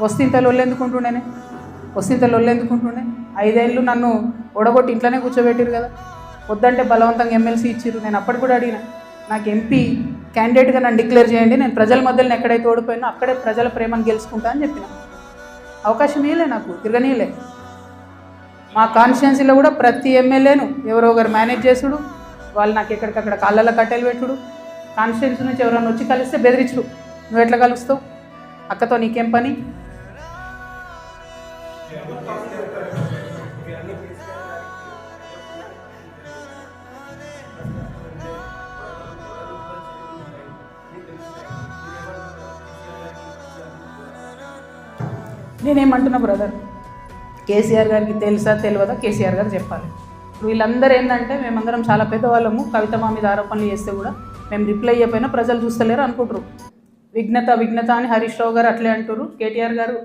వస్తే లొల్లెందుకుంటుండేనే లొల్లెందుకుంటుండే 5 ఏళ్ళు నన్ను ఓడగొట్టి ఇంట్లోనే కూర్చోబెట్టిరు కదా. వద్దంటే బలవంతంగా ఎమ్మెల్సీ ఇచ్చిర్రు. నేను అప్పటికి కూడా అడిగిన, నాకు ఎంపీ క్యాండిడేట్గా నన్ను డిక్లేర్ చేయండి, నేను ప్రజల మధ్యలో ఎక్కడైతే ఓడిపోయినా అక్కడే ప్రజల ప్రేమను గెలుచుకుంటా అని చెప్పిన. అవకాశం ఇవ్వలే, నాకు తిరగనీయలే. మా కాన్స్టిట్యున్సీలో కూడా ప్రతి ఎమ్మెల్యేను ఎవరో ఒకరు మేనేజ్ చేసుడు, వాళ్ళు నాకు ఎక్కడికక్కడ కాళ్ళల్లో కట్టెలు పెట్టుడు, కాన్స్టిట్యున్సీ నుంచి ఎవరైనా వచ్చి కలిస్తే బెదిరించుడు. నువ్వు ఎట్లా కలుస్తావు, అక్కతో నీకేం పని? నేనేమంటున్నా బ్రదర్, కేసీఆర్ గారికి తెలుసా తెలియదా కేసీఆర్ గారు చెప్పాలి. ఇప్పుడు వీళ్ళందరూ ఏంటంటే మేమందరం చాలా పెద్దవాళ్ళము, కవిత మా మీద ఆరోపణలు చేస్తే కూడా మేము రిప్లై అయిపోయినా ప్రజలు చూస్తలేరు అనుకుంటారు. విఘ్నత అని హరీష్ రావు గారు అట్లే అంటారు. కేటీఆర్ గారు